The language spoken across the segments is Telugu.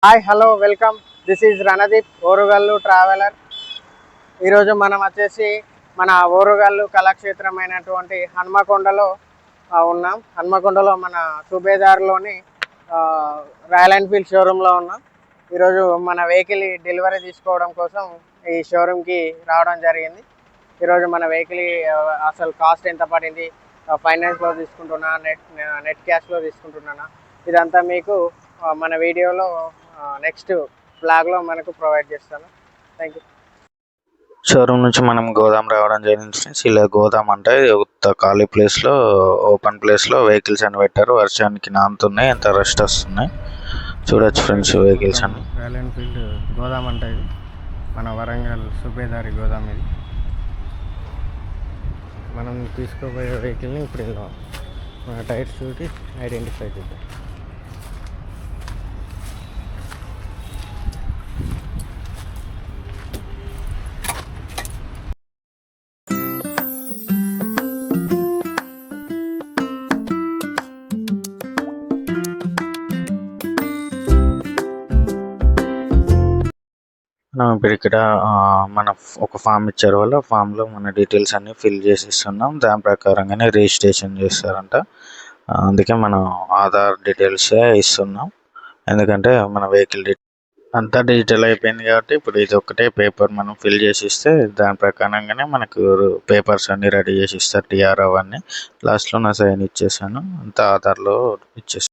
Hi hello welcome. This is Randeep, Orugallu traveller. ఈరోజు మనం వచ్చేసి మన ఓరుగల్లు కళాక్షేత్రమైనటువంటి హన్మకొండలో ఉన్నాం. హన్మకొండలో మన సుబేదార్లోని రాయల్ ఎన్ఫీల్డ్ షోరూంలో ఉన్నాం. ఈరోజు మన వెహికల్ డెలివరీ తీసుకోవడం కోసం ఈ షోరూమ్కి రావడం జరిగింది. ఈరోజు మన వెహికల్ అసలు కాస్ట్ ఎంత పడింది, ఫైనాన్స్లో తీసుకుంటున్నా, నెట్ క్యాష్లో తీసుకుంటున్నానా, ఇదంతా మీకు మన వీడియోలో నెక్స్ట్ బ్లాగ్లో మనకు ప్రొవైడ్ చేస్తాను. Thank you. షోరూమ్ నుంచి మనం గోదాం రావడం జరిగింది ఫ్రెండ్స్. ఇలా గోదాం అంటే ఖాళీ ప్లేస్లో, ఓపెన్ ప్లేస్లో వెహికల్స్ అని పెట్టారు. వర్షానికి నానుతున్నాయి, ఎంత రష్ వస్తున్నాయి చూడొచ్చు ఫ్రెండ్స్ వెహికల్స్ అన్ని. రాయల్ ఎన్ఫీల్డ్ గోదాం అంటే ఇది మన వరంగల్ సుబేదారి గోదాం. ఇది మనం తీసుకోబోయే వెహికల్ని ఇప్పుడు ఇలా మన టైర్స్ తోటి ఐడెంటిఫై చేద్దాం. మనం ఇప్పుడు ఇక్కడ మన ఒక ఫామ్ ఇచ్చారు వాళ్ళు. ఆ ఫామ్లో మన డీటెయిల్స్ అన్నీ ఫిల్ చేసి ఇస్తున్నాం. దాని ప్రకారంగానే రిజిస్ట్రేషన్ చేస్తారంట. అందుకే మనం ఆధార్ డీటెయిల్స్ ఇస్తున్నాం. ఎందుకంటే మన వెహికల్ అంతా డిజిటల్ అయిపోయింది కాబట్టి ఇప్పుడు ఇది ఒక్కటే పేపర్ మనం ఫిల్ చేసి ఇస్తే దాని ప్రకారంగానే మనకు పేపర్స్ అన్నీ రెడీ చేసి ఇస్తారు. టీఆర్ అవన్నీ లాస్ట్లో నా సైన్ ఇచ్చేసాను, అంతా ఆధార్లో ఇచ్చేసాను.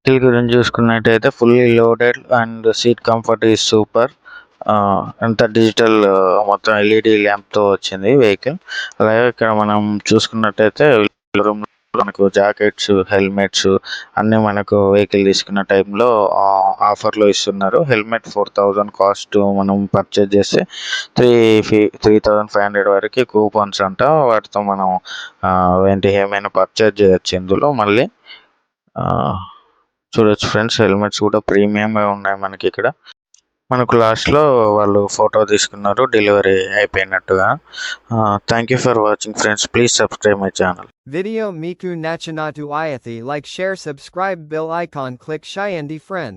సీట్ గురించి చూసుకున్నట్టయితే fully loaded and seat comfort is super. అంత డిజిటల్ మొత్తం ఎల్ఈడి ల్యాంప్తో వచ్చింది వెహికల్. అలాగే ఇక్కడ మనం చూసుకున్నట్టయితే మనకు జాకెట్స్, హెల్మెట్స్ అన్నీ మనకు వెహికల్ తీసుకున్న టైంలో ఆఫర్లో ఇస్తున్నారు. హెల్మెట్ 4000 కాస్ట్, మనం పర్చేజ్ చేస్తే 3500 వరకు కూపన్స్ అంట. వాటితో మనం ఏమైనా పర్చేజ్ చేయొచ్చు ఇందులో. మళ్ళీ చూడొచ్చు ఫ్రెండ్స్, హెల్మెట్స్ కూడా ప్రీమియంగా ఉన్నాయి మనకి ఇక్కడ. మనకు లాస్ట్లో వాళ్ళు ఫోటో తీసుకున్నారు డెలివరీ అయిపోయినట్టుగా. Thank you for watching friends. Please subscribe my channel. Video Miku Nachanatu Ayathi, like, share, subscribe, bell icon, click Shayandi friend.